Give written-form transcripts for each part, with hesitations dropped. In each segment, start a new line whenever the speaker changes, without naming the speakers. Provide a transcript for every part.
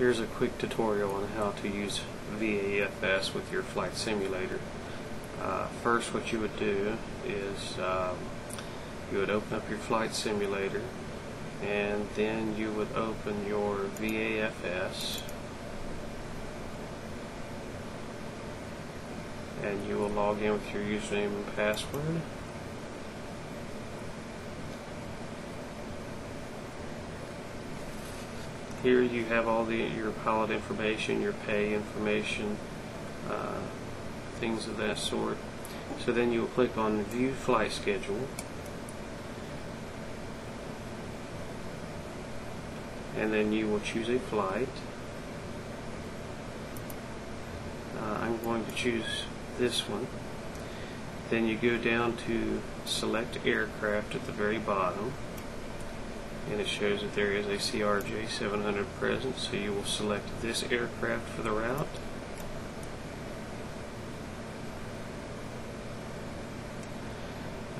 Here's a quick tutorial on how to use VAFS with your flight simulator. First, what you would do is you would open up your flight simulator, and then you would open your VAFS, and you will log in with your username and password. Here you have all your pilot information, your pay information, things of that sort. So then you will click on View Flight Schedule, and then you will choose a flight. I'm going to choose this one. Then you go down to Select Aircraft at the very bottom, and it shows that there is a CRJ 700 present, so you will select this aircraft for the route.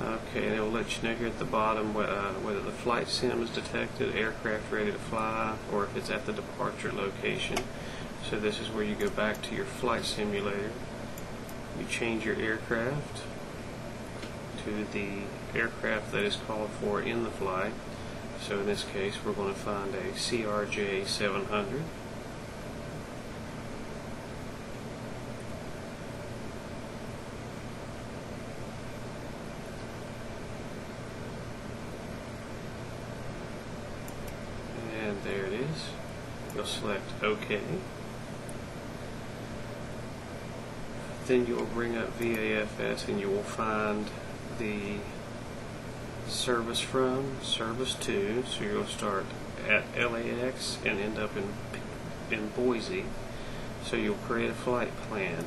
Okay, and it will let you know here at the bottom whether the flight sim is detected, aircraft ready to fly, or if it's at the departure location. So this is where you go back to your flight simulator. You change your aircraft to the aircraft that is called for in the flight. So in this case, we're going to find a CRJ 700. And there it is. You'll select OK. Then you will bring up VAFS, and you will find the service from, service to, so you'll start at LAX and end up in Boise. So you'll create a flight plan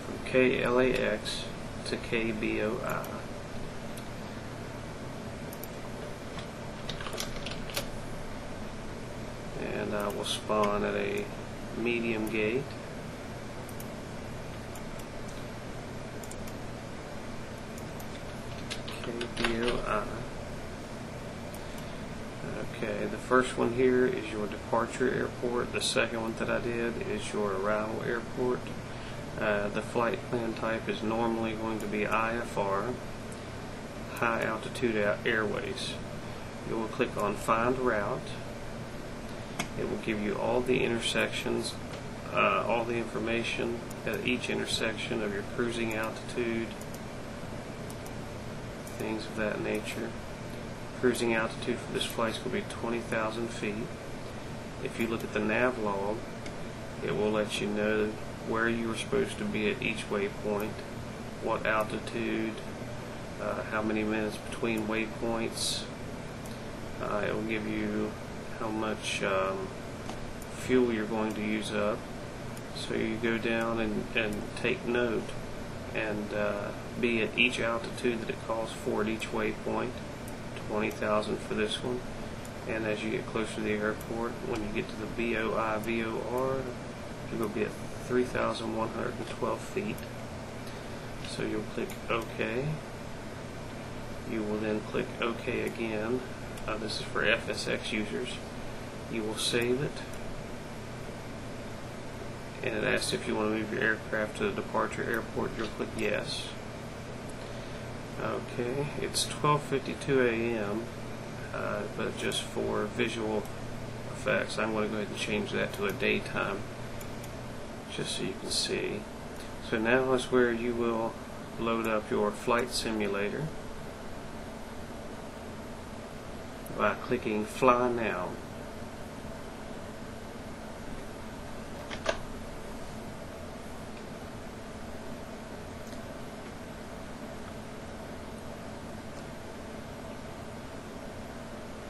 from KLAX to KBOI. And I will spawn at a medium gate. KBOI. Okay, the first one here is your departure airport. The second one that I did is your arrival airport. The flight plan type is normally going to be IFR, high altitude airways. You will click on Find Route. It will give you all the intersections, all the information at each intersection of your cruising altitude, things of that nature. Cruising altitude for this flight will be 20,000 feet. If you look at the nav log, it will let you know where you were supposed to be at each waypoint, what altitude, how many minutes between waypoints. It will give you how much fuel you're going to use up. So you go down and take note and be at each altitude that it calls for at each waypoint. 20,000 for this one, and as you get closer to the airport, when you get to the BOI, VOR, you're going to be at 3,112 feet. So you'll click OK. You will then click OK again. This is for FSX users. You will save it, and it asks if you want to move your aircraft to the departure airport. You'll click yes. Okay, it's 12:52 a.m., but just for visual effects, I'm going to go ahead and change that to a daytime, just so you can see. So now is where you will load up your flight simulator by clicking Fly Now.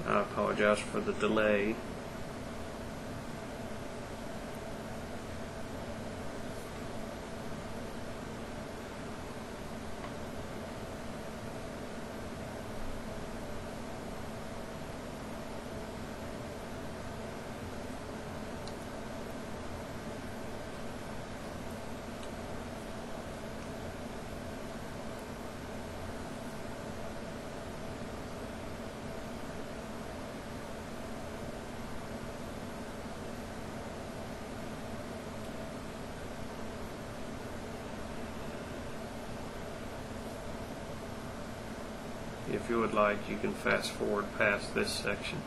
I apologize for the delay. if you would like, you can fast forward past this section.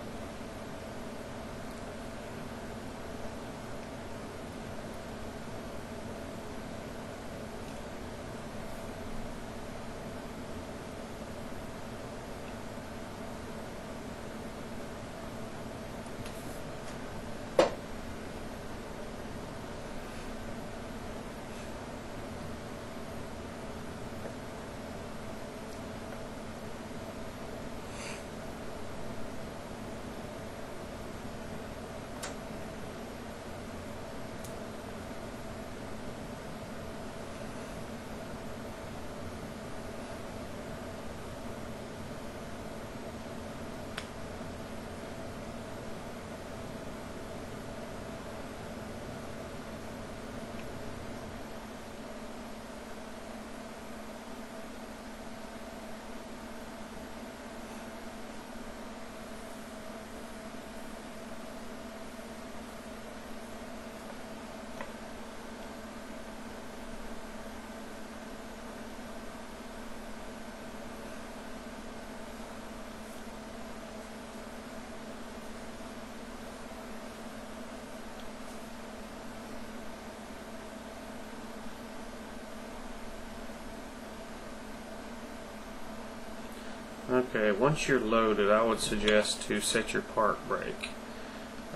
Okay, once you're loaded, I would suggest to set your park brake.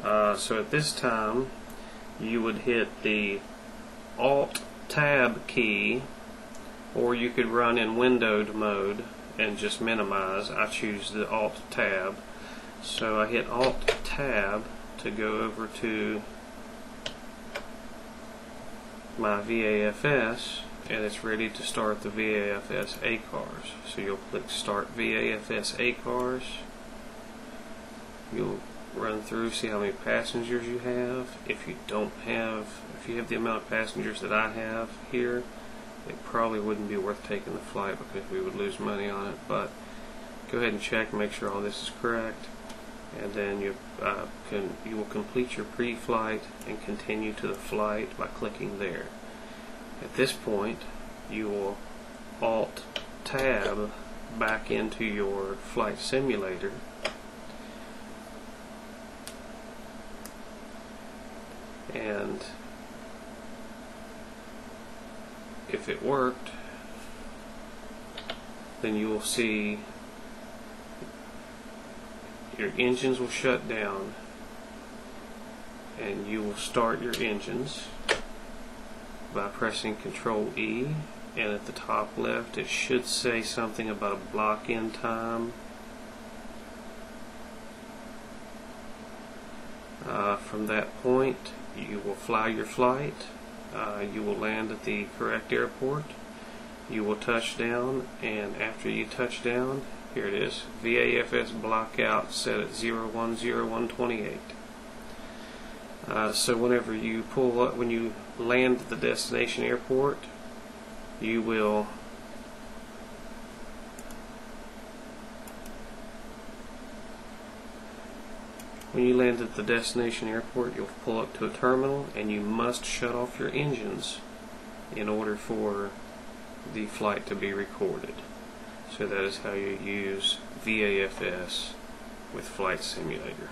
So at this time, you would hit the Alt-Tab key, or you could run in windowed mode and just minimize. I choose the Alt-Tab. So I hit Alt-Tab to go over to my VAFS, and it's ready to start the VAFS ACARS. So you'll click Start VAFS ACARS. You'll run through, see how many passengers you have. If you have the amount of passengers that I have here, it probably wouldn't be worth taking the flight because we would lose money on it. But go ahead and check, make sure all this is correct, and then you will complete your pre-flight and continue to the flight by clicking there. At this point, you will Alt-Tab back into your flight simulator, and if it worked, then you will see your engines will shut down, and you will start your engines by pressing Control E, and at the top left it should say something about block-in time. From that point, you will fly your flight. You will land at the correct airport. You will touch down, and after you touch down, here it is, VAFS blockout set at 010128. So whenever you pull up, when you land at the destination airport, you will you'll pull up to a terminal, and you must shut off your engines in order for the flight to be recorded. So that is how you use VAFS with Flight Simulator.